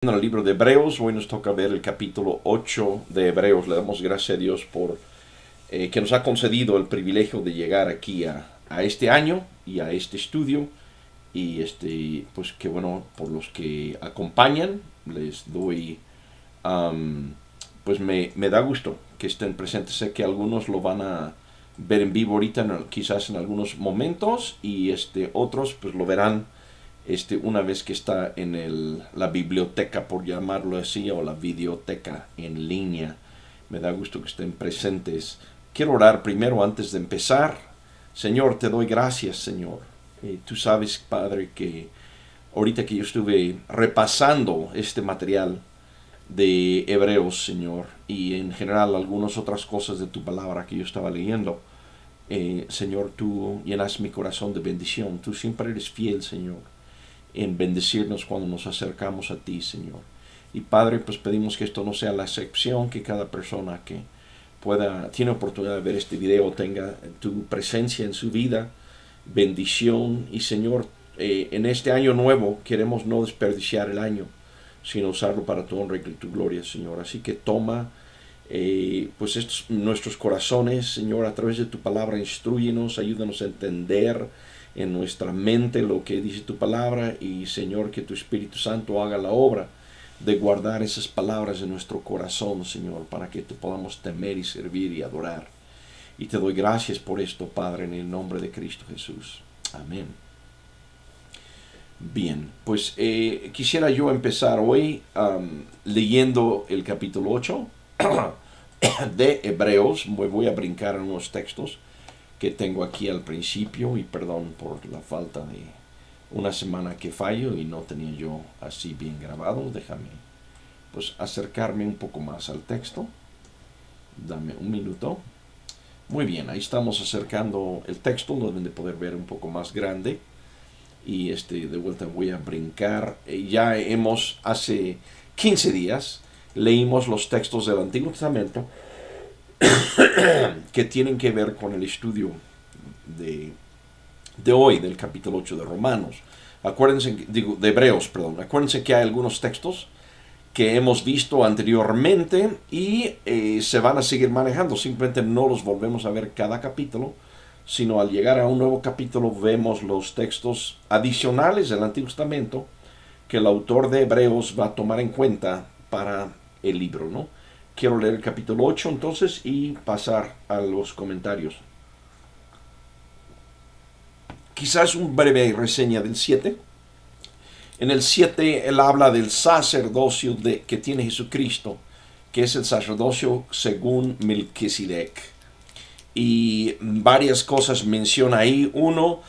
En el libro de Hebreos, hoy nos toca ver el capítulo 8 de Hebreos. Le damos gracias a Dios por que nos ha concedido el privilegio de llegar aquí a este año y a este estudio. Y pues que bueno, por los que acompañan, les doy, pues me da gusto que estén presentes. Sé que algunos lo van a ver en vivo ahorita, quizás en algunos momentos, y otros pues lo verán una vez que está en la biblioteca, por llamarlo así, o la videoteca en línea. Me da gusto que estén presentes. Quiero orar primero antes de empezar. Señor, te doy gracias, Señor. Tú sabes, Padre, que ahorita que yo estuve repasando este material de Hebreos, Señor, y en general algunas otras cosas de tu palabra que yo estaba leyendo, Señor, tú llenas mi corazón de bendición. Tú siempre eres fiel, Señor, en bendecirnos cuando nos acercamos a ti, Señor. Y Padre, pues pedimos que esto no sea la excepción, que cada persona que tiene oportunidad de ver este video tenga tu presencia en su vida, bendición. Y Señor, en este año nuevo queremos no desperdiciar el año, sino usarlo para tu honra y tu gloria, Señor. Así que toma pues nuestros corazones, Señor, a través de tu palabra, instrúyenos, ayúdanos a entender en nuestra mente lo que dice tu palabra, y Señor, que tu Espíritu Santo haga la obra de guardar esas palabras en nuestro corazón, Señor, para que te podamos temer y servir y adorar. Y te doy gracias por esto, Padre, en el nombre de Cristo Jesús. Amén. Bien, pues quisiera yo empezar hoy leyendo el capítulo 8 de Hebreos. Voy a brincar en unos textos que tengo aquí al principio, y perdón por la falta de una semana que fallo y no tenía yo así bien grabado. Déjame pues acercarme un poco más al texto. Dame un minuto. Muy bien, ahí estamos acercando el texto, lo deben de poder ver un poco más grande. Y de vuelta voy a brincar. Ya hace 15 días, leímos los textos del Antiguo Testamento que tienen que ver con el estudio de hoy, del capítulo 8 de Romanos. De Hebreos, perdón. Acuérdense que hay algunos textos que hemos visto anteriormente y se van a seguir manejando. Simplemente no los volvemos a ver cada capítulo, sino al llegar a un nuevo capítulo vemos los textos adicionales del Antiguo Testamento que el autor de Hebreos va a tomar en cuenta para el libro, ¿no? Quiero leer el capítulo 8 entonces y pasar a los comentarios. Quizás una breve reseña del 7. En el 7 él habla del sacerdocio que tiene Jesucristo, que es el sacerdocio según Melquisedec. Y varias cosas menciona ahí. Uno,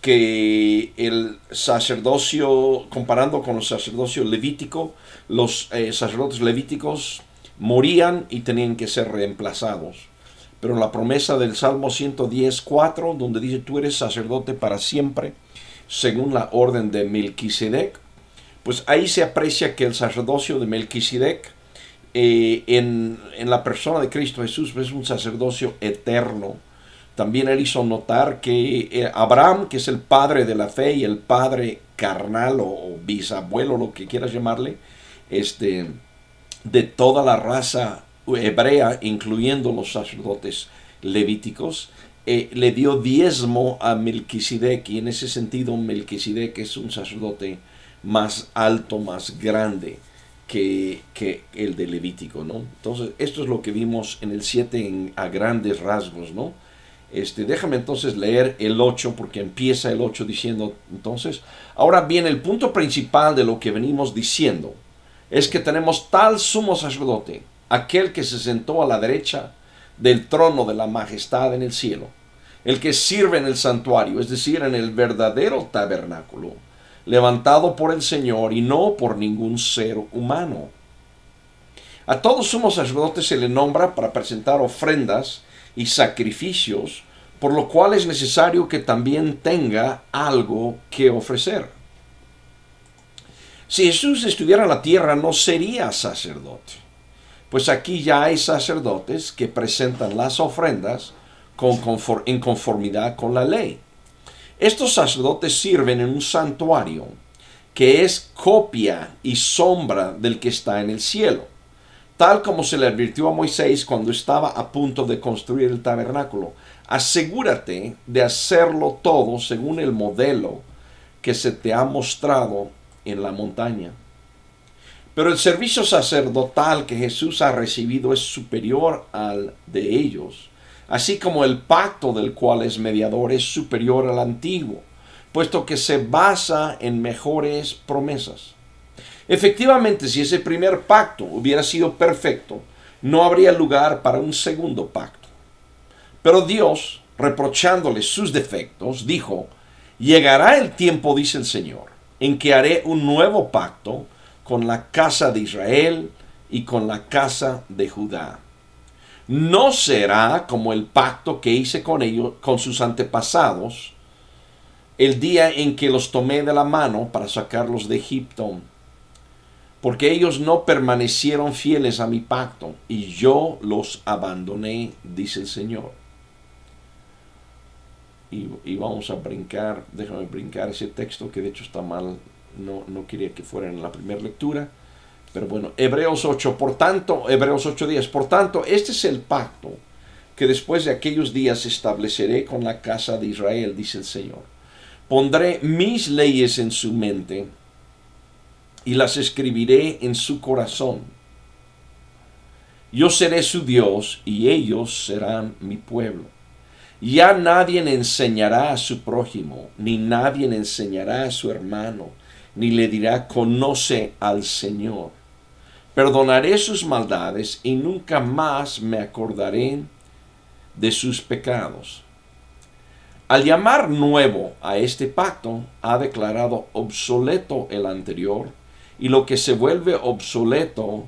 que el sacerdocio, comparando con el sacerdocio levítico, los sacerdotes levíticos morían y tenían que ser reemplazados. Pero la promesa del Salmo 110:4, donde dice: tú eres sacerdote para siempre, según la orden de Melquisedec, pues ahí se aprecia que el sacerdocio de Melquisedec en la persona de Cristo Jesús es un sacerdocio eterno. También él hizo notar que Abraham, que es el padre de la fe y el padre carnal o bisabuelo, lo que quieras llamarle, de toda la raza hebrea, incluyendo los sacerdotes levíticos, le dio diezmo a Melquisedec, y en ese sentido Melquisedec es un sacerdote más alto, más grande que el de Levítico, ¿no? Entonces, esto es lo que vimos en el 7 a grandes rasgos, ¿no? Déjame entonces leer el 8, porque empieza el 8 diciendo, entonces, ahora bien, el punto principal de lo que venimos diciendo es que tenemos tal sumo sacerdote, aquel que se sentó a la derecha del trono de la majestad en el cielo, el que sirve en el santuario, es decir, en el verdadero tabernáculo, levantado por el Señor y no por ningún ser humano. A todo sumo sacerdote se le nombra para presentar ofrendas y sacrificios, por lo cual es necesario que también tenga algo que ofrecer. Si Jesús estuviera en la tierra, no sería sacerdote, pues aquí ya hay sacerdotes que presentan las ofrendas en conformidad con la ley. Estos sacerdotes sirven en un santuario que es copia y sombra del que está en el cielo, tal como se le advirtió a Moisés cuando estaba a punto de construir el tabernáculo. Asegúrate de hacerlo todo según el modelo que se te ha mostrado en la montaña. Pero el servicio sacerdotal que Jesús ha recibido es superior al de ellos, así como el pacto del cual es mediador es superior al antiguo, puesto que se basa en mejores promesas. Efectivamente, si ese primer pacto hubiera sido perfecto, no habría lugar para un segundo pacto. Pero Dios, reprochándole sus defectos, dijo: llegará el tiempo, dice el Señor, en que haré un nuevo pacto con la casa de Israel y con la casa de Judá. No será como el pacto que hice con ellos, con sus antepasados, el día en que los tomé de la mano para sacarlos de Egipto, porque ellos no permanecieron fieles a mi pacto, y yo los abandoné, dice el Señor. Y vamos a brincar, déjame brincar ese texto que de hecho está mal, no quería que fuera en la primera lectura, pero bueno, Hebreos 8, por tanto, Hebreos 8:10, por tanto, este es el pacto que después de aquellos días estableceré con la casa de Israel, dice el Señor. Pondré mis leyes en su mente y las escribiré en su corazón. Yo seré su Dios y ellos serán mi pueblo. Ya nadie enseñará a su prójimo, ni nadie enseñará a su hermano, ni le dirá: conoce al Señor. Perdonaré sus maldades y nunca más me acordaré de sus pecados. Al llamar nuevo a este pacto, ha declarado obsoleto el anterior, y lo que se vuelve obsoleto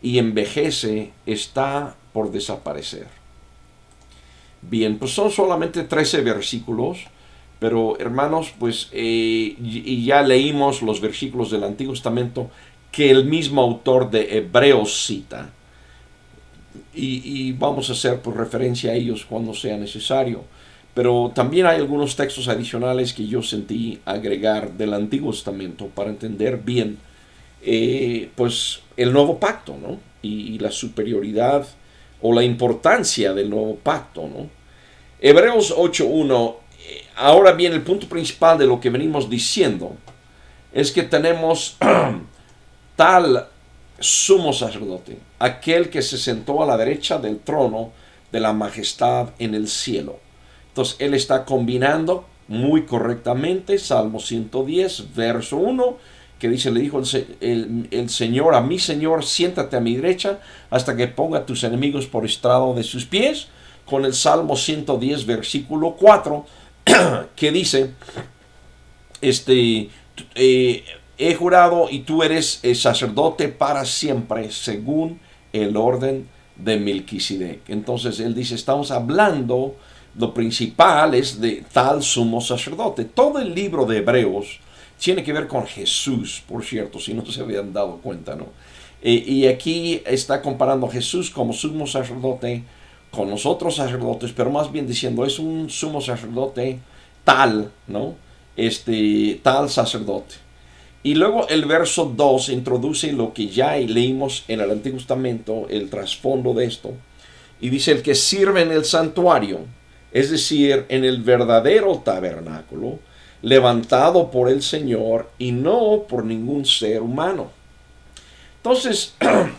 y envejece está por desaparecer. Bien, pues son solamente 13 versículos, pero hermanos, pues y ya leímos los versículos del Antiguo Testamento que el mismo autor de Hebreos cita, y vamos a hacer por referencia a ellos cuando sea necesario. Pero también hay algunos textos adicionales que yo sentí agregar del Antiguo Testamento para entender bien pues el nuevo pacto, ¿no? Y la superioridad o la importancia del nuevo pacto, ¿no? Hebreos 8:1, ahora bien, el punto principal de lo que venimos diciendo es que tenemos tal sumo sacerdote, aquel que se sentó a la derecha del trono de la majestad en el cielo. Entonces él está combinando muy correctamente Salmo 110, verso 1, que dice: le dijo el Señor a mi Señor, siéntate a mi derecha hasta que ponga a tus enemigos por estrado de sus pies, con el Salmo 110, versículo 4, que dice, he jurado y tú eres el sacerdote para siempre, según el orden de Melquisedec. Entonces él dice, estamos hablando, lo principal es de tal sumo sacerdote. Todo el libro de Hebreos tiene que ver con Jesús, por cierto, si no se habían dado cuenta, ¿no? Y aquí está comparando a Jesús como sumo sacerdote con los otros sacerdotes, pero más bien diciendo, es un sumo sacerdote tal, ¿no? Tal sacerdote. Y luego el verso 2 introduce lo que ya leímos en el Antiguo Testamento, el trasfondo de esto. Y dice, el que sirve en el santuario, es decir, en el verdadero tabernáculo, levantado por el Señor y no por ningún ser humano. Entonces,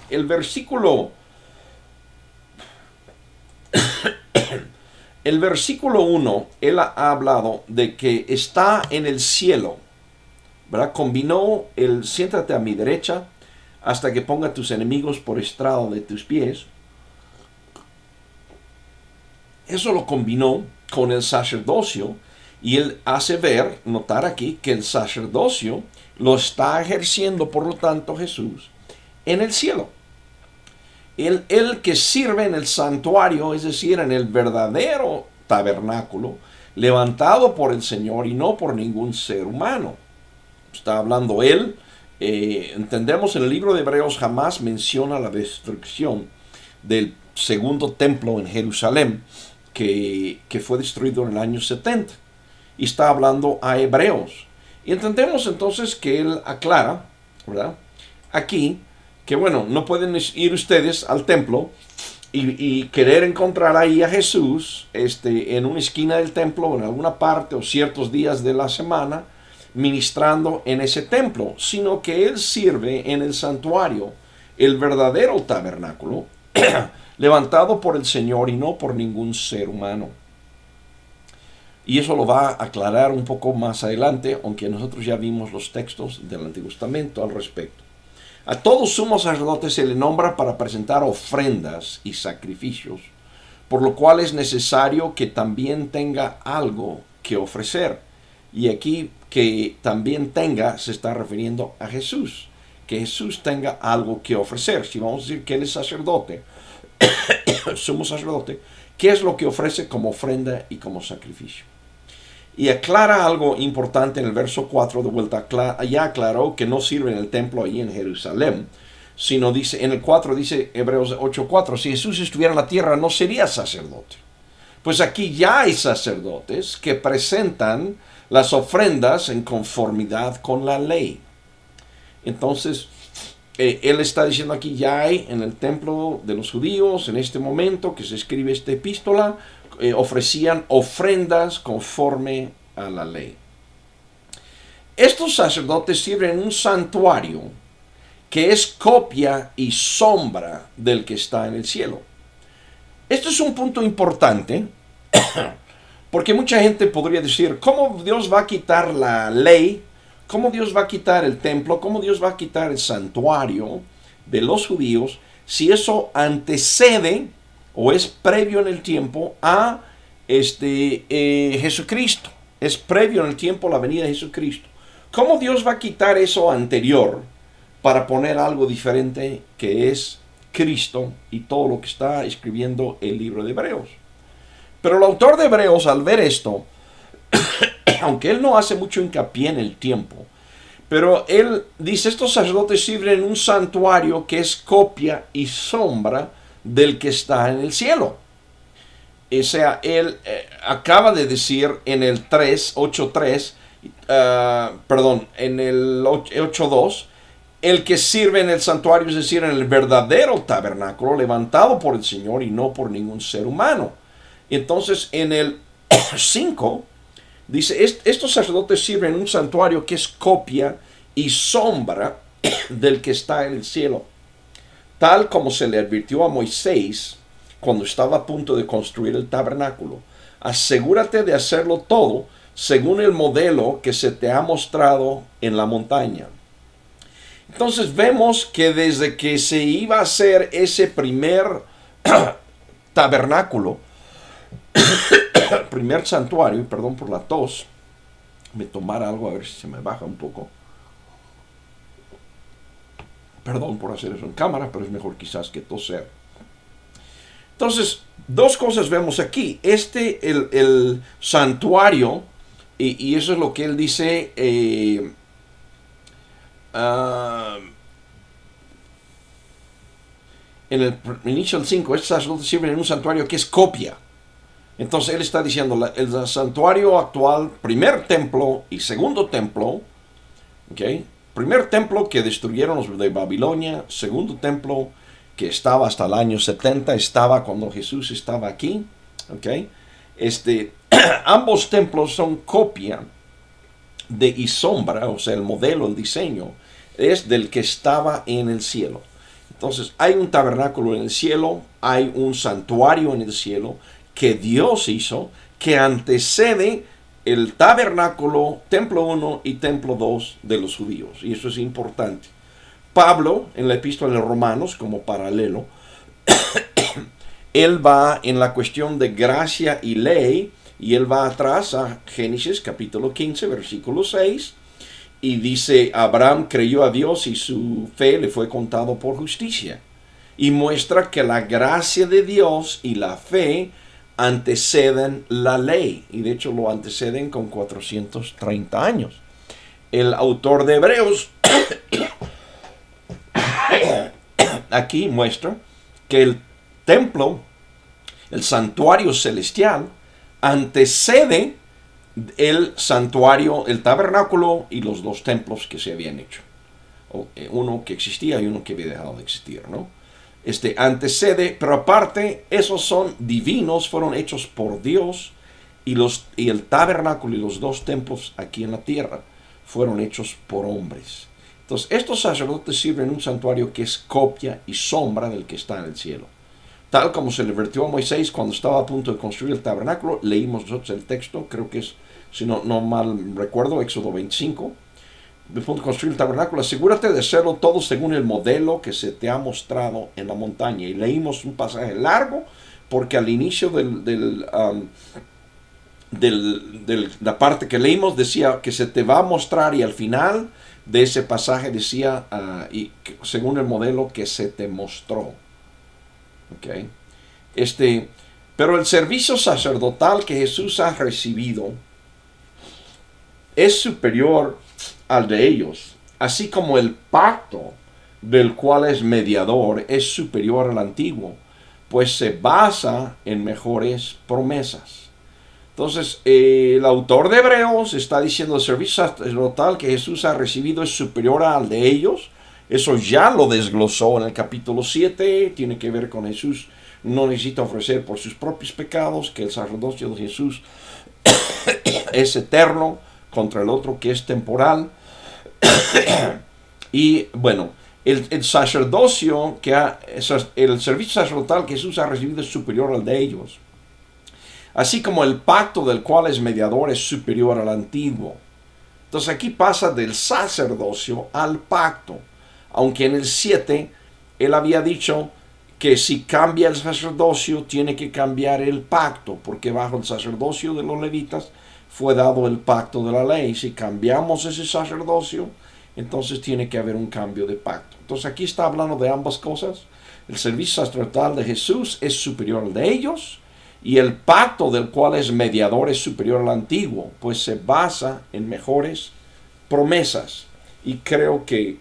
el versículo 1, él ha hablado de que está en el cielo, ¿verdad? Combinó el siéntate a mi derecha hasta que ponga tus enemigos por estrado de tus pies. Eso lo combinó con el sacerdocio, y él hace ver, notar aquí, que el sacerdocio lo está ejerciendo, por lo tanto, Jesús en el cielo. El que sirve en el santuario, es decir, en el verdadero tabernáculo, levantado por el Señor y no por ningún ser humano. Está hablando él. Entendemos, en el libro de Hebreos jamás menciona la destrucción del segundo templo en Jerusalén, que fue destruido en el año 70. Y está hablando a hebreos. Y entendemos entonces que él aclara, ¿verdad? Aquí, que bueno, no pueden ir ustedes al templo y querer encontrar ahí a Jesús en una esquina del templo, o en alguna parte, o ciertos días de la semana, ministrando en ese templo, sino que él sirve en el santuario, el verdadero tabernáculo, levantado por el Señor y no por ningún ser humano. Y eso lo va a aclarar un poco más adelante, aunque nosotros ya vimos los textos del Antiguo Testamento al respecto. A todo sumo sacerdote se le nombra para presentar ofrendas y sacrificios, por lo cual es necesario que también tenga algo que ofrecer. Y aquí que también tenga se está refiriendo a Jesús, que Jesús tenga algo que ofrecer. Si vamos a decir que él es sacerdote, sumo sacerdote, ¿qué es lo que ofrece como ofrenda y como sacrificio? Y aclara algo importante en el verso 4 de vuelta. Ya aclaró que no sirve en el templo ahí en Jerusalén, sino dice, en el 4 dice Hebreos 8:4, si Jesús estuviera en la tierra no sería sacerdote. Pues aquí ya hay sacerdotes que presentan las ofrendas en conformidad con la ley. Entonces, él está diciendo aquí, ya hay en el templo de los judíos, en este momento que se escribe esta epístola, ofrecían ofrendas conforme a la ley. Estos sacerdotes sirven en un santuario que es copia y sombra del que está en el cielo. Esto es un punto importante porque mucha gente podría decir, ¿cómo Dios va a quitar la ley? ¿Cómo Dios va a quitar el templo? ¿Cómo Dios va a quitar el santuario de los judíos si eso antecede o es previo en el tiempo a Jesucristo? Es previo en el tiempo a la venida de Jesucristo. ¿Cómo Dios va a quitar eso anterior para poner algo diferente que es Cristo y todo lo que está escribiendo el libro de Hebreos? Pero el autor de Hebreos, al ver esto, aunque él no hace mucho hincapié en el tiempo, pero él dice, estos sacerdotes sirven en un santuario que es copia y sombra del que está en el cielo. O sea, él acaba de decir en el 8.3, en el 8.2, el que sirve en el santuario, es decir, en el verdadero tabernáculo, levantado por el Señor y no por ningún ser humano. Entonces, en el 5, dice, estos sacerdotes sirven en un santuario que es copia y sombra del que está en el cielo, tal como se le advirtió a Moisés cuando estaba a punto de construir el tabernáculo. Asegúrate de hacerlo todo según el modelo que se te ha mostrado en la montaña. Entonces vemos que desde que se iba a hacer ese primer tabernáculo, primer santuario, perdón por la tos, me tomara algo a ver si se me baja un poco. Perdón por hacer eso en cámara, pero es mejor quizás que toser. Entonces, dos cosas vemos aquí. El santuario, y eso es lo que él dice, en el inicio del 5, estos sacerdotes sirven en un santuario que es copia. Entonces él está diciendo, el santuario actual, primer templo y segundo templo, ¿okay? Primer templo que destruyeron los de Babilonia, segundo templo que estaba hasta el año 70, estaba cuando Jesús estaba aquí, ¿okay? Ambos templos son copia y sombra, o sea, el modelo, el diseño, es del que estaba en el cielo. Entonces, hay un tabernáculo en el cielo, hay un santuario en el cielo que Dios hizo, que antecede el tabernáculo, templo 1 y templo 2 de los judíos. Y eso es importante. Pablo, en la epístola de Romanos, como paralelo, él va en la cuestión de gracia y ley, y él va atrás a Génesis capítulo 15, versículo 6, y dice, Abraham creyó a Dios y su fe le fue contado por justicia. Y muestra que la gracia de Dios y la fe anteceden la ley, y de hecho lo anteceden con 430 años. El autor de Hebreos aquí muestra que el templo, el santuario celestial, antecede el santuario, el tabernáculo y los dos templos que se habían hecho. Uno que existía y uno que había dejado de existir, ¿no? Antecede, pero aparte, esos son divinos, fueron hechos por Dios, y el tabernáculo y los dos templos aquí en la tierra fueron hechos por hombres. Entonces, estos sacerdotes sirven un santuario que es copia y sombra del que está en el cielo. Tal como se le advirtió a Moisés cuando estaba a punto de construir el tabernáculo, leímos nosotros el texto, creo que es, si no mal recuerdo, Éxodo 25, de punto de construir el tabernáculo, asegúrate de hacerlo todo según el modelo que se te ha mostrado en la montaña. Y leímos un pasaje largo, porque al inicio la parte que leímos decía que se te va a mostrar, y al final de ese pasaje decía según el modelo que se te mostró. Okay. Pero el servicio sacerdotal que Jesús ha recibido es superior al de ellos, así como el pacto del cual es mediador es superior al antiguo, pues se basa en mejores promesas. Entonces, el autor de Hebreos está diciendo el servicio sacerdotal que Jesús ha recibido es superior al de ellos. Eso ya lo desglosó en el capítulo 7, tiene que ver con Jesús. No necesita ofrecer por sus propios pecados, que el sacerdocio de Jesús es eterno contra el otro que es temporal. Y bueno, el sacerdocio, el servicio sacerdotal que Jesús ha recibido es superior al de ellos. Así como el pacto del cual es mediador es superior al antiguo. Entonces aquí pasa del sacerdocio al pacto. Aunque en el 7 él había dicho que si cambia el sacerdocio tiene que cambiar el pacto, porque bajo el sacerdocio de los levitas fue dado el pacto de la ley. Si cambiamos ese sacerdocio, entonces tiene que haber un cambio de pacto. Entonces aquí está hablando de ambas cosas. El servicio sacerdotal de Jesús es superior al de ellos, y el pacto del cual es mediador es superior al antiguo, pues se basa en mejores promesas. Y creo que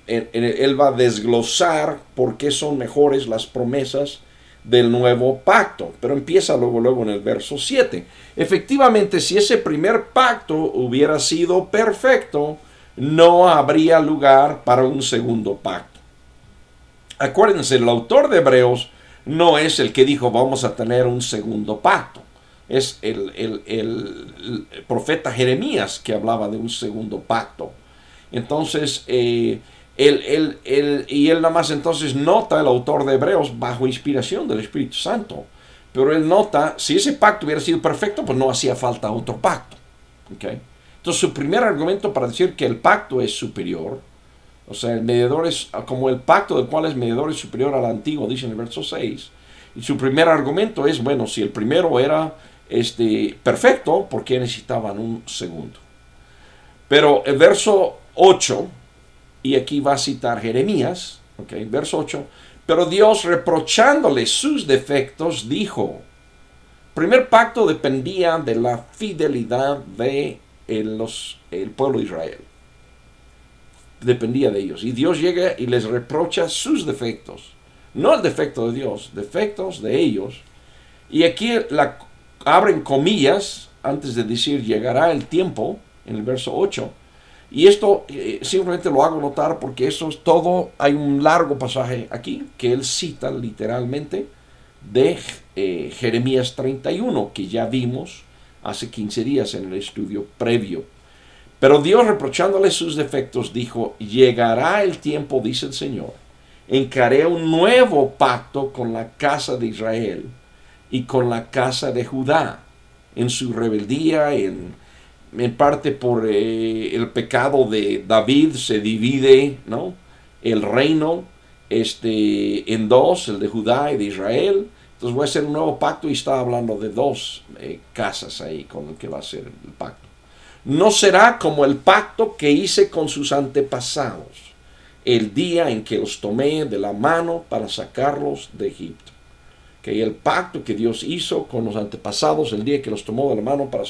él va a desglosar por qué son mejores las promesas del nuevo pacto. Pero empieza luego en el verso 7. Efectivamente, si ese primer pacto hubiera sido perfecto, no habría lugar para un segundo pacto. Acuérdense, el autor de Hebreos no es el que dijo vamos a tener un segundo pacto. Es el profeta Jeremías que hablaba de un segundo pacto. Entonces, él nada más entonces nota, el autor de Hebreos, bajo inspiración del Espíritu Santo. Pero él nota, si ese pacto hubiera sido perfecto, pues no hacía falta otro pacto. ¿Okay? Entonces, su primer argumento para decir que el pacto es superior, o sea, el mediador es como el pacto del cual es mediador es superior al antiguo, dice en el verso 6. Y su primer argumento es, bueno, si el primero era perfecto, ¿por qué necesitaban un segundo? Pero el verso 8, y aquí va a citar Jeremías, okay, verso 8, pero Dios, reprochándole sus defectos, dijo, primer pacto dependía de la fidelidad de el pueblo de Israel. Dependía de ellos. Y Dios llega y les reprocha sus defectos. No el defecto de Dios, defectos de ellos. Y aquí abren comillas antes de decir llegará el tiempo, en el verso 8. Y esto simplemente lo hago notar porque eso es todo. Hay un largo pasaje aquí que él cita literalmente de Jeremías 31, que ya vimos hace 15 días en el estudio previo. Pero Dios, reprochándole sus defectos, dijo, llegará el tiempo, dice el Señor, en que haré un nuevo pacto con la casa de Israel y con la casa de Judá. En su rebeldía, en parte por el pecado de David, se divide, ¿no?, el reino en dos, el de Judá y de Israel. Entonces voy a hacer un nuevo pacto, y está hablando de dos casas ahí con el que va a ser el pacto. No será como el pacto que hice con sus antepasados, el día en que los tomé de la mano para sacarlos de Egipto. Que el pacto que Dios hizo con los antepasados, el día que los tomó de la mano para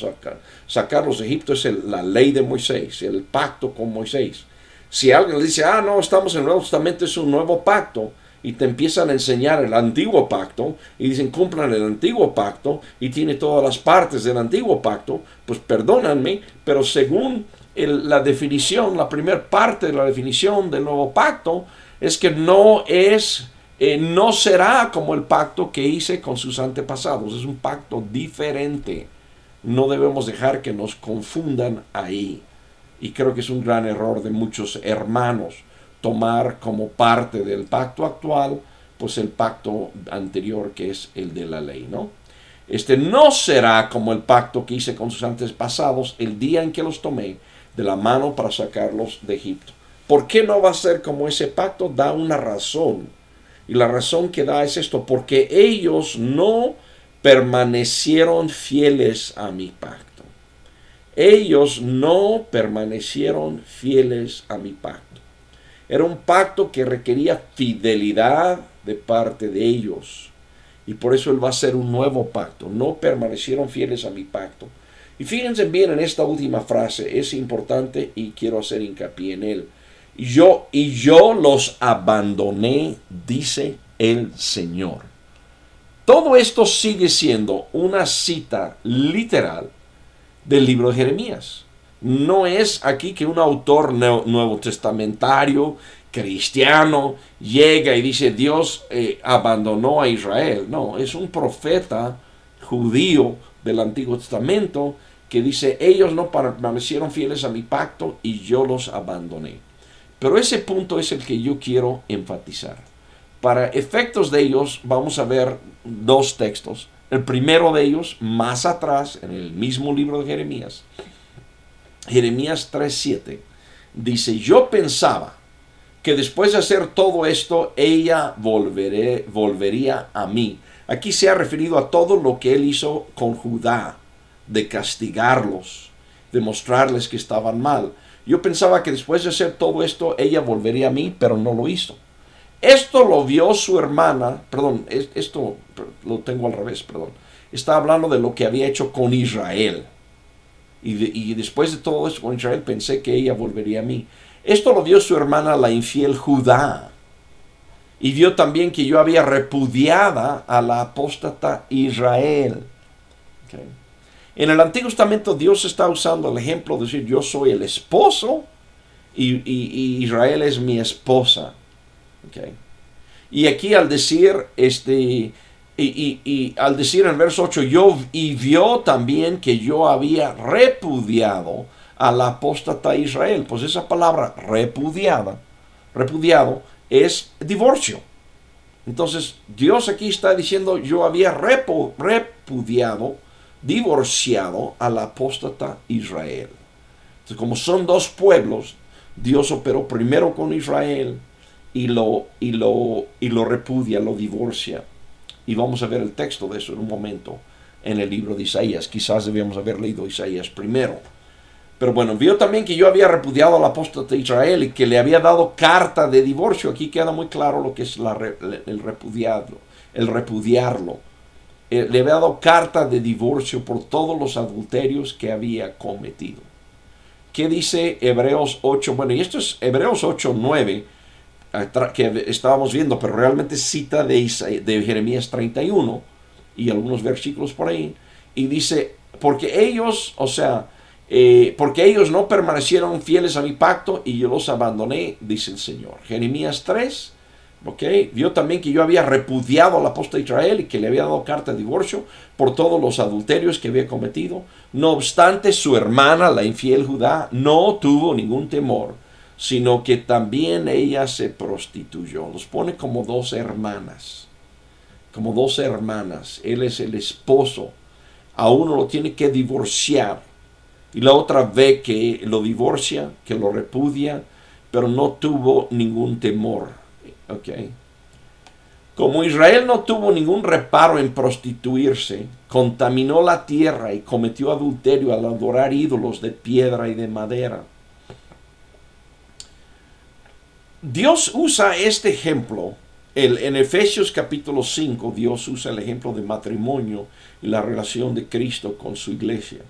sacarlos de Egipto, es la ley de Moisés, el pacto con Moisés. Si alguien le dice, no, estamos en el Nuevo Testamento, es un nuevo pacto, y te empiezan a enseñar el antiguo pacto y dicen cumplan el antiguo pacto y tiene todas las partes del antiguo pacto, pues perdónenme, pero según la definición, la primera parte de la definición del nuevo pacto es que no será como el pacto que hice con sus antepasados. Es un pacto diferente. No debemos dejar que nos confundan ahí. Y creo que es un gran error de muchos hermanos tomar como parte del pacto actual, pues el pacto anterior que es el de la ley, ¿no? No será como el pacto que hice con sus antepasados el día en que los tomé de la mano para sacarlos de Egipto. ¿Por qué no va a ser como ese pacto? Da una razón. Y la razón que da es esto, porque ellos no permanecieron fieles a mi pacto. Ellos no permanecieron fieles a mi pacto. Era un pacto que requería fidelidad de parte de ellos. Y por eso Él va a hacer un nuevo pacto. No permanecieron fieles a mi pacto. Y fíjense bien en esta última frase. Es importante y quiero hacer hincapié en él. Yo los abandoné, dice el Señor. Todo esto sigue siendo una cita literal del libro de Jeremías. No es aquí que un autor nuevo testamentario, cristiano, llega y dice Dios abandonó a Israel. No, es un profeta judío del Antiguo Testamento que dice ellos no permanecieron fieles a mi pacto y yo los abandoné. Pero ese punto es el que yo quiero enfatizar. Para efectos de ellos vamos a ver dos textos. El primero de ellos, más atrás, en el mismo libro de Jeremías, Jeremías 3:7, dice, yo pensaba que después de hacer todo esto, ella volvería a mí. Aquí se ha referido a todo lo que él hizo con Judá, de castigarlos, de mostrarles que estaban mal. Yo pensaba que después de hacer todo esto, ella volvería a mí, pero no lo hizo. Esto lo vio su hermana, perdón, esto lo tengo al revés, perdón. Está hablando de lo que había hecho con Israel. Y después de todo esto con Israel, pensé que ella volvería a mí. Esto lo vio su hermana, la infiel Judá. Y vio también que yo había repudiada a la apóstata Israel. Okay. En el Antiguo Testamento Dios está usando el ejemplo de decir yo soy el esposo y Israel es mi esposa. Okay. Y aquí al decir al decir en el verso 8 vio también que yo había repudiado a la apóstata Israel. Pues esa palabra repudiado es divorcio. Entonces Dios aquí está diciendo yo había repudiado, divorciado a la apóstata Israel. Entonces, como son dos pueblos, Dios operó primero con Israel y lo repudia, lo divorcia. Y vamos a ver el texto de eso en un momento en el libro de Isaías. Quizás debíamos haber leído Isaías primero. Pero bueno, vio también que yo había repudiado al apóstata de Israel y que le había dado carta de divorcio. Aquí queda muy claro lo que es el repudiarlo. Le había dado carta de divorcio por todos los adulterios que había cometido. ¿Qué dice Hebreos 8? Bueno, y esto es Hebreos 8:9 que estábamos viendo, pero realmente cita de Jeremías 31 y algunos versículos por ahí. Y dice, porque ellos no permanecieron fieles a mi pacto y yo los abandoné, dice el Señor. Jeremías 3, vio también que yo había repudiado al apóstol de Israel y que le había dado carta de divorcio por todos los adulterios que había cometido. No obstante, su hermana, la infiel Judá, no tuvo ningún temor, sino que también ella se prostituyó. Los pone como dos hermanas. Como dos hermanas. Él es el esposo. A uno lo tiene que divorciar. Y la otra ve que lo divorcia, que lo repudia, pero no tuvo ningún temor. Okay. Como Israel no tuvo ningún reparo en prostituirse, contaminó la tierra y cometió adulterio al adorar ídolos de piedra y de madera. Dios usa este ejemplo. En Efesios capítulo 5, Dios usa el ejemplo de matrimonio y la relación de Cristo con su iglesia.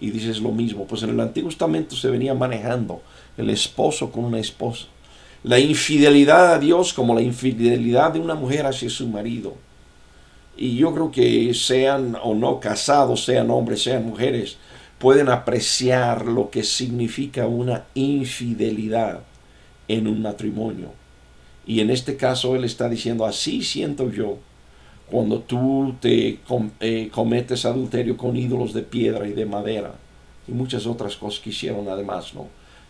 Y dice es lo mismo. Pues en el Antiguo Testamento se venía manejando el esposo con una esposa. la infidelidad a Dios como la infidelidad de una mujer hacia su marido. Y yo creo que sean o no casados, sean hombres, sean mujeres, pueden apreciar lo que significa una infidelidad en un matrimonio. Y en este caso él está diciendo, así siento yo cuando tú te cometes adulterio con ídolos de piedra y de madera y muchas otras cosas que hicieron además, ¿no?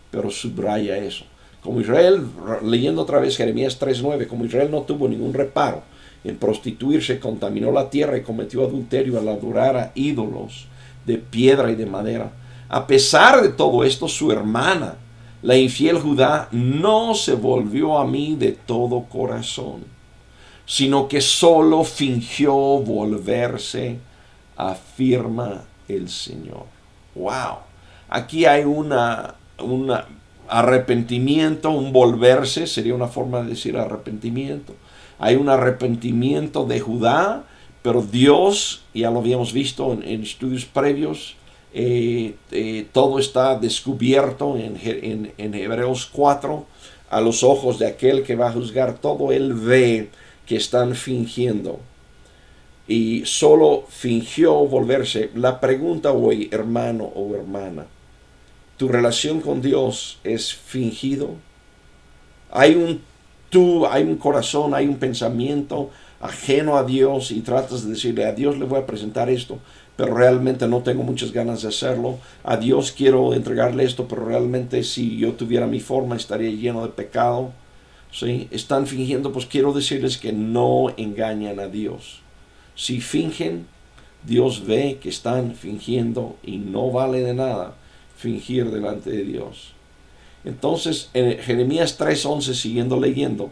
Pero subraya eso. Como Israel, leyendo otra vez Jeremías 3:9, como Israel no tuvo ningún reparo en prostituirse, contaminó la tierra y cometió adulterio al adorar a ídolos de piedra y de madera. A pesar de todo esto, su hermana, la infiel Judá, no se volvió a mí de todo corazón, sino que solo fingió volverse, afirma el Señor. Wow. Aquí hay un arrepentimiento, un volverse, sería una forma de decir arrepentimiento. Hay un arrepentimiento de Judá, pero Dios, ya lo habíamos visto en estudios previos, todo está descubierto en Hebreos 4 a los ojos de aquel que va a juzgar todo. Él ve que están fingiendo y solo fingió volverse. La pregunta hoy, hermano o hermana, ¿tu relación con Dios es fingido? Hay un corazón, hay un pensamiento ajeno a Dios y tratas de decirle, a Dios le voy a presentar esto, pero realmente no tengo muchas ganas de hacerlo. A Dios quiero entregarle esto, pero realmente si yo tuviera mi forma estaría lleno de pecado. ¿Sí? Están fingiendo. Pues quiero decirles que no engañan a Dios. Si fingen, Dios ve que están fingiendo y no vale de nada fingir delante de Dios. Entonces, en Jeremías 3:11, siguiendo leyendo,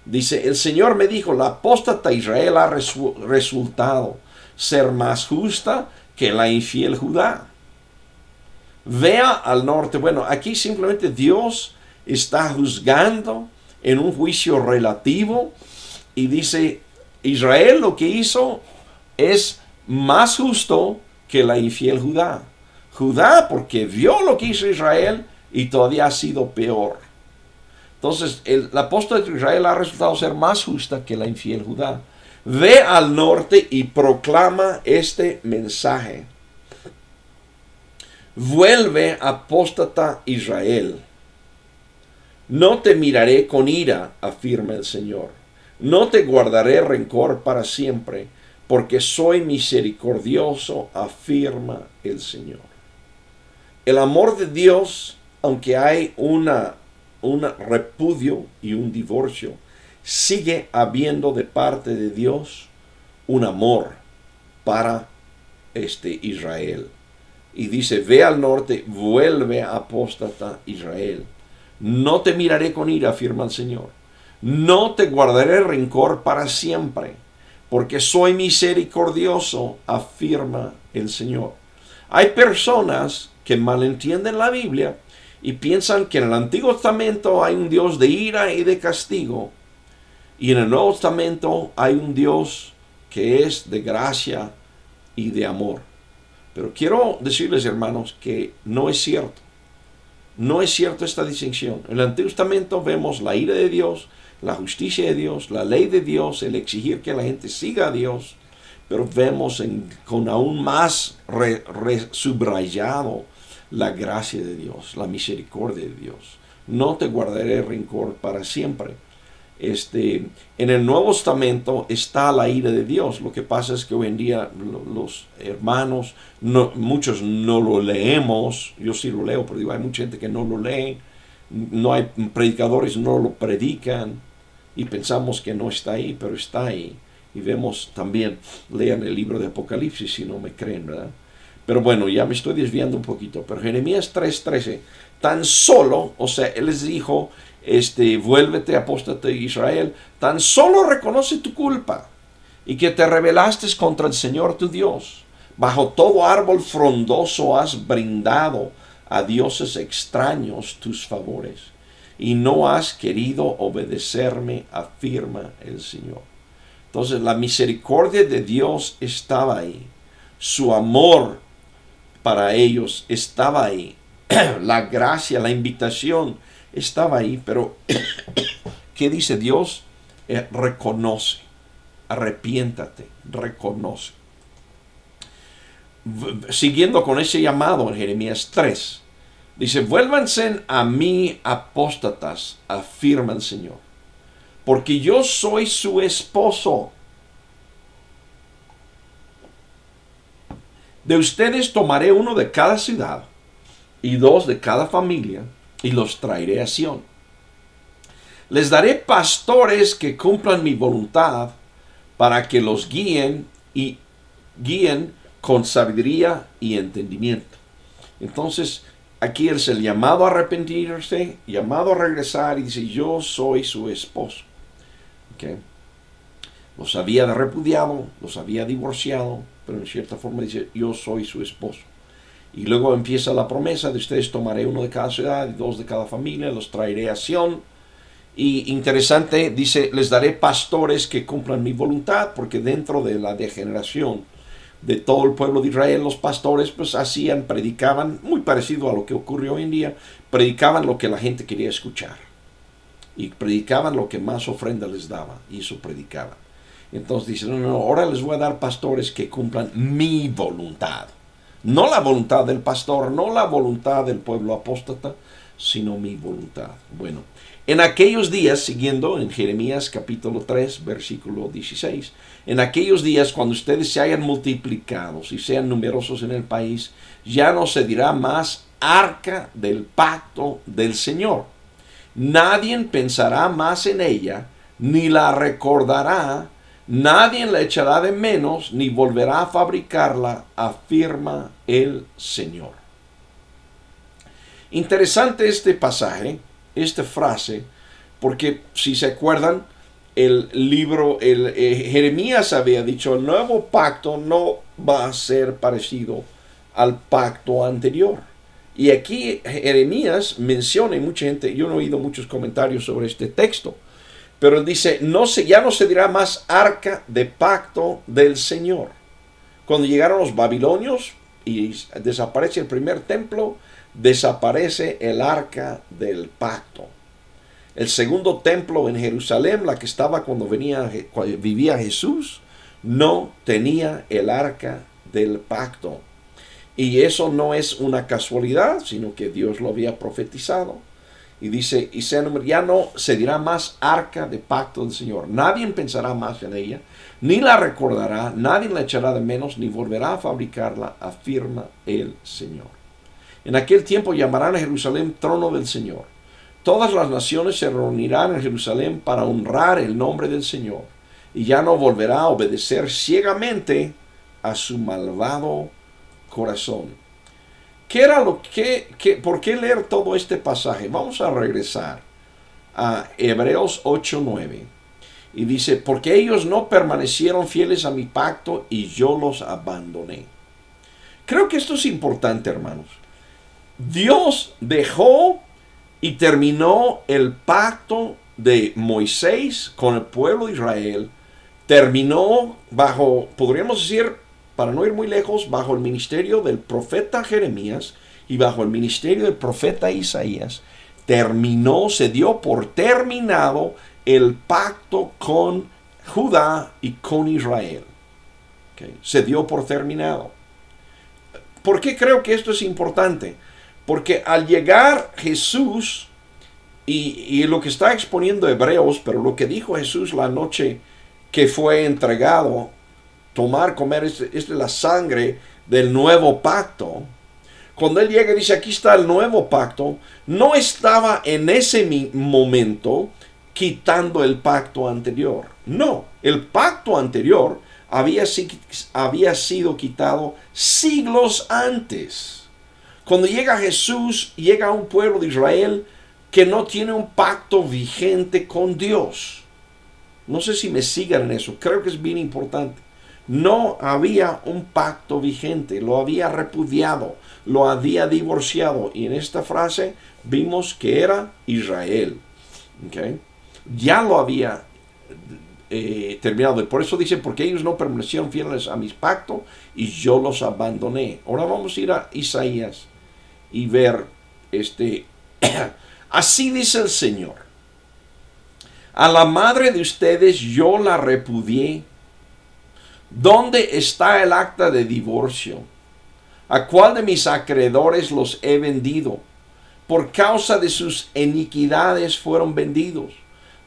dice, el Señor me dijo, la apóstata Israel ha resultado ser más justa que la infiel Judá. Vea al norte. Bueno, aquí simplemente Dios está juzgando en un juicio relativo y dice, Israel lo que hizo es más justo que la infiel Judá. Judá porque vio lo que hizo Israel y todavía ha sido peor. Entonces, la apóstol de Israel ha resultado ser más justa que la infiel Judá. Ve al norte y proclama este mensaje. Vuelve, apóstata Israel. No te miraré con ira, afirma el Señor. No te guardaré rencor para siempre, porque soy misericordioso, afirma el Señor. El amor de Dios, aunque hay un repudio y un divorcio, sigue habiendo de parte de Dios un amor para Israel. Y dice, ve al norte, vuelve, apóstata Israel. No te miraré con ira, afirma el Señor. No te guardaré rencor para siempre, porque soy misericordioso, afirma el Señor. Hay personas que malentienden la Biblia y piensan que en el Antiguo Testamento hay un Dios de ira y de castigo, y en el Nuevo Testamento hay un Dios que es de gracia y de amor. Pero quiero decirles, hermanos, que no es cierto. No es cierto esta distinción. En el Antiguo Testamento vemos la ira de Dios, la justicia de Dios, la ley de Dios, el exigir que la gente siga a Dios, pero vemos con aún más subrayado la gracia de Dios, la misericordia de Dios. No te guardaré rencor para siempre. En el Nuevo Testamento está la ira de Dios. Lo que pasa es que hoy en día los hermanos, muchos no lo leemos. Yo sí lo leo, pero digo, hay mucha gente que no lo lee. No hay predicadores, no lo predican y pensamos que no está ahí, pero está ahí. Y vemos también, lean el libro de Apocalipsis si no me creen, ¿verdad? Pero bueno, ya me estoy desviando un poquito. Pero Jeremías 3:13, tan solo, o sea, él les dijo, vuélvete, apóstate Israel, tan solo reconoce tu culpa y que te rebelaste contra el Señor tu Dios. Bajo todo árbol frondoso has brindado a dioses extraños tus favores y no has querido obedecerme, afirma el Señor. Entonces la misericordia de Dios estaba ahí, su amor para ellos estaba ahí, la gracia, la invitación estaba ahí, pero ¿qué dice Dios? Reconoce, arrepiéntate, reconoce. Siguiendo con ese llamado en Jeremías 3, dice, vuélvanse a mí, apóstatas, afirma el Señor, porque yo soy su esposo. De ustedes tomaré uno de cada ciudad y 2 de cada familia, y los traeré a Sión. Les daré pastores que cumplan mi voluntad, para que los guíen con sabiduría y entendimiento. Entonces, aquí es el llamado a arrepentirse, llamado a regresar, y dice, yo soy su esposo. ¿Okay? Los había repudiado, los había divorciado, pero en cierta forma dice, yo soy su esposo. Y luego empieza la promesa de ustedes tomaré uno de cada ciudad y 2 de cada familia, los traeré a Sión. Y interesante, dice, les daré pastores que cumplan mi voluntad, porque dentro de la degeneración de todo el pueblo de Israel, los pastores pues predicaban, muy parecido a lo que ocurre hoy en día, predicaban lo que la gente quería escuchar. Y predicaban lo que más ofrenda les daba, y eso predicaban. Entonces dice, no, ahora les voy a dar pastores que cumplan mi voluntad. No la voluntad del pastor, no la voluntad del pueblo apóstata, sino mi voluntad. Bueno, en aquellos días, siguiendo en Jeremías capítulo 3, versículo 16, en aquellos días cuando ustedes se hayan multiplicado y sean numerosos en el país, ya no se dirá más arca del pacto del Señor. Nadie pensará más en ella, ni la recordará. Nadie la echará de menos, ni volverá a fabricarla, afirma el Señor. Interesante este pasaje, esta frase, porque si se acuerdan, el libro, Jeremías había dicho, el nuevo pacto no va a ser parecido al pacto anterior. Y aquí Jeremías menciona, y mucha gente, yo no he oído muchos comentarios sobre este texto, pero él dice, ya no se dirá más arca de pacto del Señor. Cuando llegaron los babilonios y desaparece el primer templo, desaparece el arca del pacto. El segundo templo en Jerusalén, la que estaba cuando vivía Jesús, no tenía el arca del pacto. Y eso no es una casualidad, sino que Dios lo había profetizado. Y dice, ya no se dirá más arca de pacto del Señor. Nadie pensará más en ella, ni la recordará, nadie la echará de menos, ni volverá a fabricarla, afirma el Señor. En aquel tiempo llamarán a Jerusalén trono del Señor. Todas las naciones se reunirán en Jerusalén para honrar el nombre del Señor. Y ya no volverá a obedecer ciegamente a su malvado corazón. ¿Por qué leer todo este pasaje? Vamos a regresar a Hebreos 8:9. Y dice, porque ellos no permanecieron fieles a mi pacto y yo los abandoné. Creo que esto es importante, hermanos. Dios dejó y terminó el pacto de Moisés con el pueblo de Israel. Terminó bajo, podríamos decir, para no ir muy lejos, bajo el ministerio del profeta Jeremías y bajo el ministerio del profeta Isaías, se dio por terminado el pacto con Judá y con Israel. Okay. Se dio por terminado. ¿Por qué creo que esto es importante? Porque al llegar Jesús, y lo que está exponiendo Hebreos, pero lo que dijo Jesús la noche que fue entregado, comer, es la sangre del nuevo pacto. Cuando él llega y dice, aquí está el nuevo pacto, no estaba en ese momento quitando el pacto anterior. No, el pacto anterior había sido quitado siglos antes. Cuando llega Jesús, llega a un pueblo de Israel que no tiene un pacto vigente con Dios. No sé si me sigan en eso, creo que es bien importante. No había un pacto vigente, lo había repudiado, lo había divorciado. Y en esta frase vimos que era Israel. ¿Okay? Ya lo había terminado. Y por eso dice, porque ellos no permanecieron fieles a mis pactos y yo los abandoné. Ahora vamos a ir a Isaías y ver Así dice el Señor. A la madre de ustedes yo la repudié. ¿Dónde está el acta de divorcio? ¿A cuál de mis acreedores los he vendido? Por causa de sus iniquidades fueron vendidos.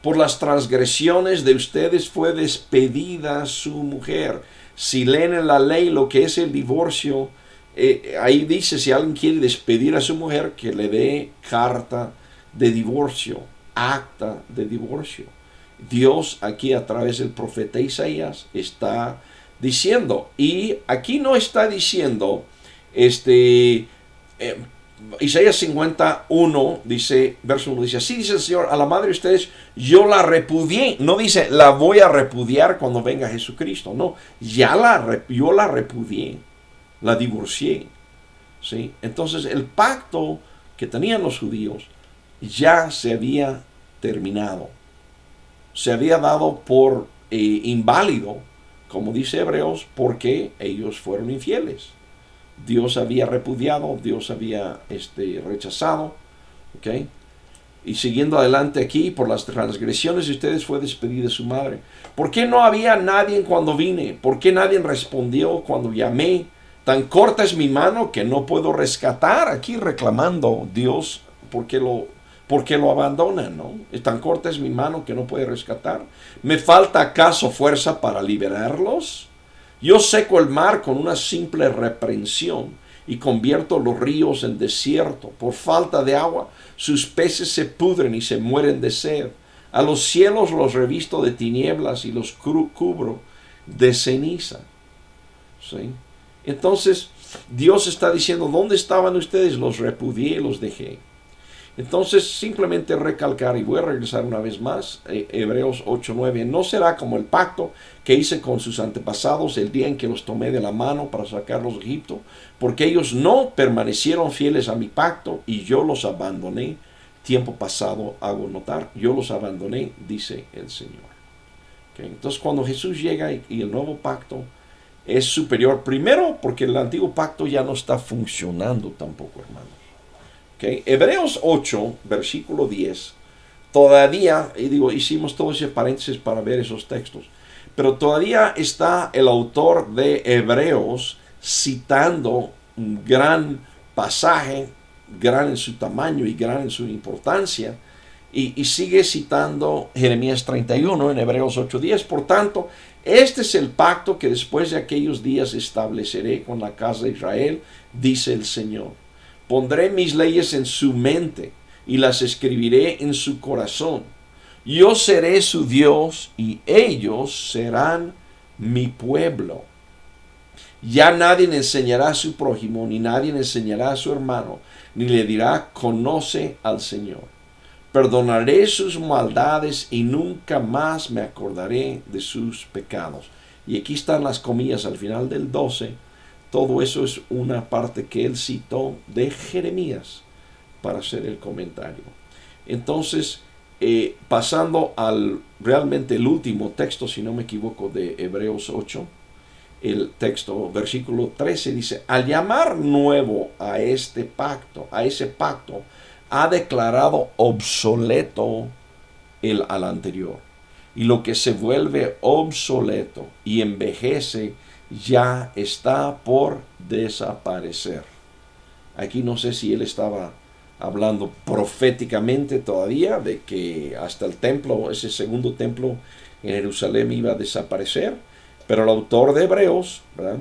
Por las transgresiones de ustedes fue despedida su mujer. Si leen en la ley lo que es el divorcio, ahí dice, si alguien quiere despedir a su mujer, que le dé carta de divorcio, acta de divorcio. Dios aquí a través del profeta Isaías está diciendo, y aquí no está diciendo, Isaías 51 dice, verso 1 dice, así dice el Señor, a la madre de ustedes yo la repudié. No dice, la voy a repudiar cuando venga Jesucristo. No, yo la repudié, la divorcié. ¿Sí? Entonces el pacto que tenían los judíos ya se había terminado. Se había dado por inválido, como dice Hebreos, porque ellos fueron infieles. Dios había repudiado, Dios había rechazado. ¿Okay? Y siguiendo adelante aquí, por las transgresiones de ustedes fue despedida su madre. ¿Por qué no había nadie cuando vine? ¿Por qué nadie respondió cuando llamé? Tan corta es mi mano que no puedo rescatar. Aquí reclamando Dios, ¿por qué lo abandonan? ¿No? Tan corta es mi mano que no puede rescatar. ¿Me falta acaso fuerza para liberarlos? Yo seco el mar con una simple reprensión y convierto los ríos en desierto. Por falta de agua, sus peces se pudren y se mueren de sed. A los cielos los revisto de tinieblas y los cubro de ceniza. ¿Sí? Entonces, Dios está diciendo, ¿dónde estaban ustedes? Los repudié, los dejé. Entonces, simplemente recalcar, y voy a regresar una vez más, Hebreos 8:9, no será como el pacto que hice con sus antepasados el día en que los tomé de la mano para sacarlos de Egipto, porque ellos no permanecieron fieles a mi pacto y yo los abandoné. Tiempo pasado hago notar, yo los abandoné, dice el Señor. ¿Okay? Entonces, cuando Jesús llega y el nuevo pacto es superior, primero porque el antiguo pacto ya no está funcionando tampoco, hermanos. Okay. Hebreos 8, versículo 10, todavía, y digo, hicimos todo ese paréntesis para ver esos textos, pero todavía está el autor de Hebreos citando un gran pasaje, gran en su tamaño y gran en su importancia, y sigue citando Jeremías 31 en Hebreos 8:10. Por tanto, este es el pacto que después de aquellos días estableceré con la casa de Israel, dice el Señor. Pondré mis leyes en su mente y las escribiré en su corazón. Yo seré su Dios y ellos serán mi pueblo. Ya nadie enseñará a su prójimo, ni nadie enseñará a su hermano, ni le dirá, conoce al Señor. Perdonaré sus maldades y nunca más me acordaré de sus pecados. Y aquí están las comillas al final del 12. Todo eso es una parte que él citó de Jeremías para hacer el comentario. Entonces, pasando al realmente el último texto, si no me equivoco, de Hebreos 8, el texto, versículo 13, dice, al llamar nuevo a ese pacto, ha declarado obsoleto al anterior. Y lo que se vuelve obsoleto y envejece ya está por desaparecer. Aquí no sé si él estaba hablando proféticamente todavía de que hasta el templo, ese segundo templo en Jerusalén iba a desaparecer, pero el autor de Hebreos, ¿verdad?,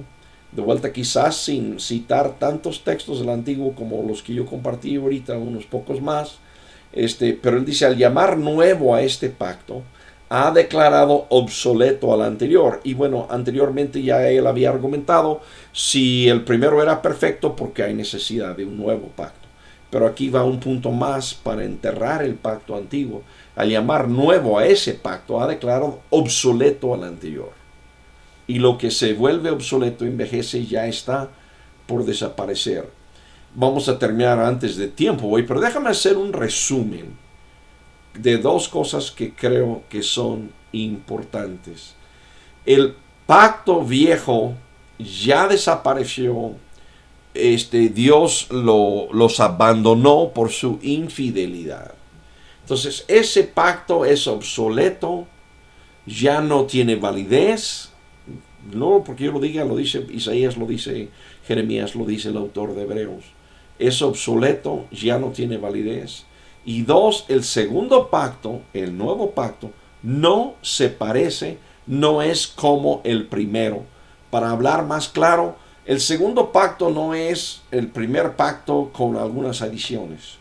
de vuelta quizás sin citar tantos textos del Antiguo como los que yo compartí ahorita, unos pocos más, pero él dice, al llamar nuevo a este pacto, ha declarado obsoleto al anterior. Y bueno, anteriormente ya él había argumentado si el primero era perfecto, porque hay necesidad de un nuevo pacto. Pero aquí va un punto más para enterrar el pacto antiguo. Al llamar nuevo a ese pacto, ha declarado obsoleto al anterior. Y lo que se vuelve obsoleto, envejece, ya está por desaparecer. Vamos a terminar antes de tiempo hoy, pero déjame hacer un resumen de dos cosas que creo que son importantes. El pacto viejo ya desapareció Dios los abandonó por su infidelidad. Entonces ese pacto es obsoleto, ya no tiene validez. No porque yo lo diga, lo dice Isaías, lo dice Jeremías, lo dice el autor de Hebreos. Es obsoleto, ya no tiene validez. Y dos, el segundo pacto, el nuevo pacto, no se parece, no es como el primero. Para hablar más claro, el segundo pacto no es el primer pacto con algunas adiciones.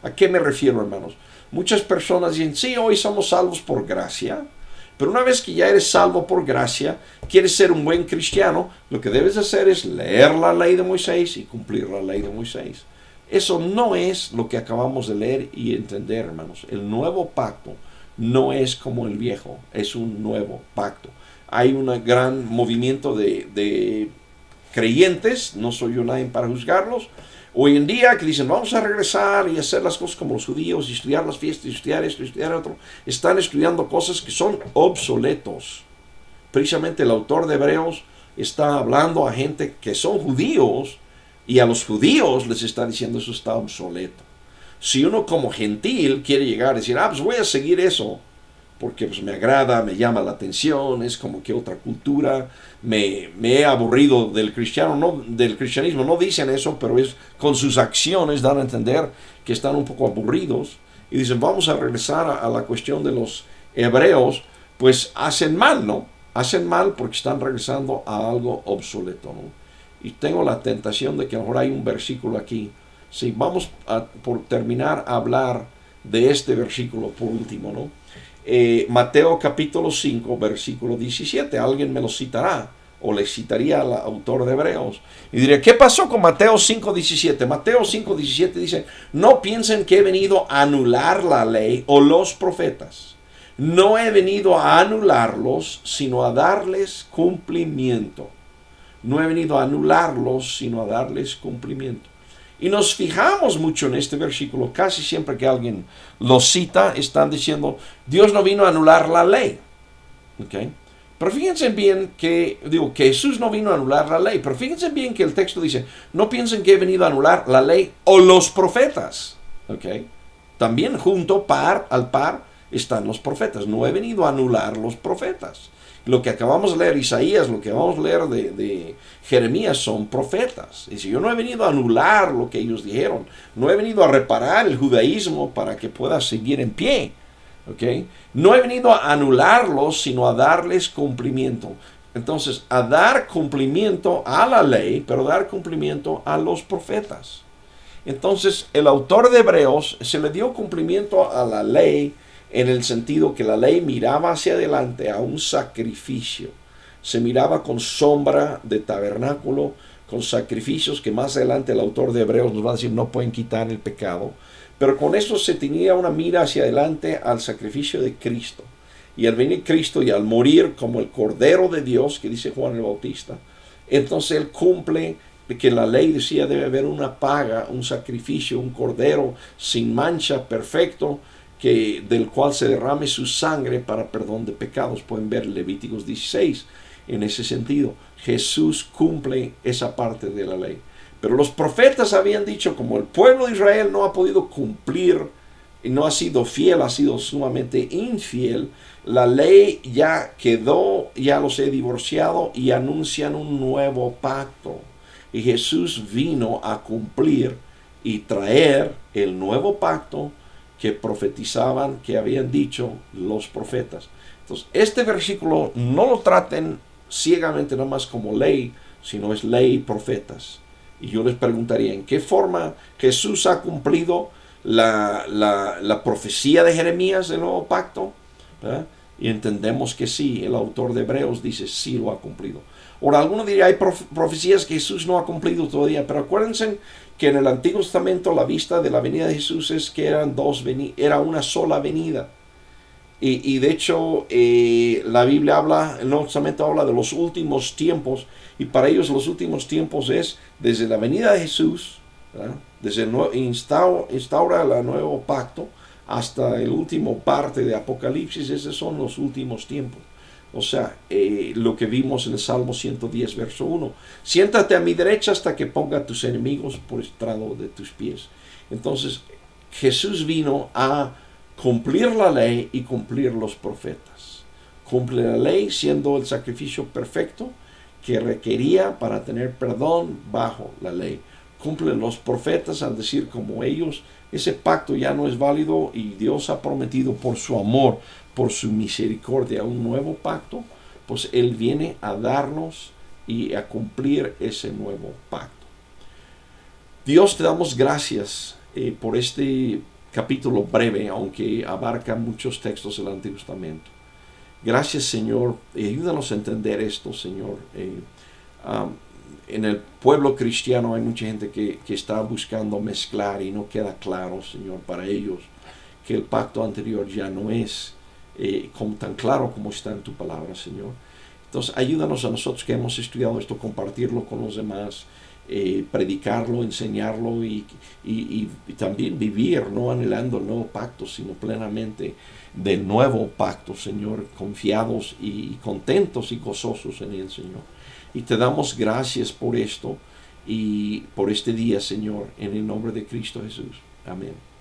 ¿A qué me refiero, hermanos? Muchas personas dicen, sí, hoy somos salvos por gracia, pero una vez que ya eres salvo por gracia, quieres ser un buen cristiano, lo que debes hacer es leer la ley de Moisés y cumplir la ley de Moisés. Eso no es lo que acabamos de leer y entender, hermanos. El nuevo pacto no es como el viejo, es un nuevo pacto. Hay un gran movimiento de creyentes, no soy yo nadie para juzgarlos, hoy en día que dicen vamos a regresar y hacer las cosas como los judíos, y estudiar las fiestas, y estudiar esto, y estudiar otro. Están estudiando cosas que son obsoletos. Precisamente el autor de Hebreos está hablando a gente que son judíos, y a los judíos les está diciendo eso está obsoleto. Si uno como gentil quiere llegar y decir, pues voy a seguir eso, porque pues me agrada, me llama la atención, es como que otra cultura, me he aburrido del cristianismo, no dicen eso, pero es con sus acciones dan a entender que están un poco aburridos, y dicen vamos a regresar a la cuestión de los hebreos, pues hacen mal, ¿no? Hacen mal porque están regresando a algo obsoleto, ¿no? Y tengo la tentación de que ahora hay un versículo aquí. Sí, vamos por terminar a hablar de este versículo por último, ¿no? Mateo capítulo 5, versículo 17. Alguien me lo citará, o le citaría al autor de Hebreos. Y diré, ¿qué pasó con Mateo 5, 17? Mateo 5, 17 dice, no piensen que he venido a anular la ley o los profetas. No he venido a anularlos, sino a darles cumplimiento. No he venido a anularlos, sino a darles cumplimiento. Y nos fijamos mucho en este versículo. Casi siempre que alguien lo cita, están diciendo, Dios no vino a anular la ley. ¿Okay? Pero fíjense bien que Jesús no vino a anular la ley. Pero fíjense bien que el texto dice, no piensen que he venido a anular la ley o los profetas. ¿Okay? También al par, están los profetas. No he venido a anular los profetas. Lo que acabamos de leer, Isaías, lo que vamos a leer de Jeremías son profetas. Y si yo no he venido a anular lo que ellos dijeron, no he venido a reparar el judaísmo para que pueda seguir en pie. ¿Okay? No he venido a anularlos, sino a darles cumplimiento. Entonces, a dar cumplimiento a la ley, pero dar cumplimiento a los profetas. Entonces, el autor de Hebreos se le dio cumplimiento a la ley, en el sentido que la ley miraba hacia adelante a un sacrificio. Se miraba con sombra de tabernáculo, con sacrificios que más adelante el autor de Hebreos nos va a decir no pueden quitar el pecado. Pero con eso se tenía una mira hacia adelante al sacrificio de Cristo. Y al venir Cristo y al morir como el Cordero de Dios, que dice Juan el Bautista, entonces él cumple que la ley decía debe haber una paga, un sacrificio, un cordero sin mancha, perfecto, del cual se derrame su sangre para perdón de pecados. Pueden ver Levíticos 16 en ese sentido. Jesús cumple esa parte de la ley. Pero los profetas habían dicho, como el pueblo de Israel no ha podido cumplir y no ha sido fiel, ha sido sumamente infiel, la ley ya quedó, ya los he divorciado y anuncian un nuevo pacto. Y Jesús vino a cumplir y traer el nuevo pacto que profetizaban, que habían dicho los profetas. Entonces, este versículo no lo traten ciegamente nada más como ley, sino es ley y profetas. Y yo les preguntaría, ¿en qué forma Jesús ha cumplido la profecía de Jeremías del nuevo pacto? ¿Verdad? Y entendemos que sí, el autor de Hebreos dice sí lo ha cumplido. Ahora, algunos dirían, hay profecías que Jesús no ha cumplido todavía, pero acuérdense que en el Antiguo Testamento la vista de la venida de Jesús es que era una sola venida. Y de hecho la Biblia el Nuevo Testamento habla de los últimos tiempos, y para ellos los últimos tiempos es desde la venida de Jesús, ¿verdad? Desde instaura el nuevo pacto hasta el último parte de Apocalipsis. Esos son los últimos tiempos. O sea, lo que vimos en el Salmo 110, verso 1. Siéntate a mi derecha hasta que ponga a tus enemigos por estrado de tus pies. Entonces, Jesús vino a cumplir la ley y cumplir los profetas. Cumple la ley siendo el sacrificio perfecto que requería para tener perdón bajo la ley. Cumple los profetas al decir como ellos, ese pacto ya no es válido y Dios ha prometido por su amor, por su misericordia, un nuevo pacto, pues Él viene a darnos y a cumplir ese nuevo pacto. Dios, te damos gracias por este capítulo breve, aunque abarca muchos textos del Antiguo Testamento. Gracias, Señor. Ayúdanos a entender esto, Señor. En el pueblo cristiano hay mucha gente que está buscando mezclar y no queda claro, Señor, para ellos que el pacto anterior ya no es como tan claro como está en tu palabra, Señor. Entonces, ayúdanos a nosotros que hemos estudiado esto, compartirlo con los demás, predicarlo, enseñarlo y también vivir, no anhelando el nuevo pacto, sino plenamente del nuevo pacto, Señor, confiados y contentos y gozosos en Él, Señor. Y te damos gracias por esto y por este día, Señor, en el nombre de Cristo Jesús. Amén.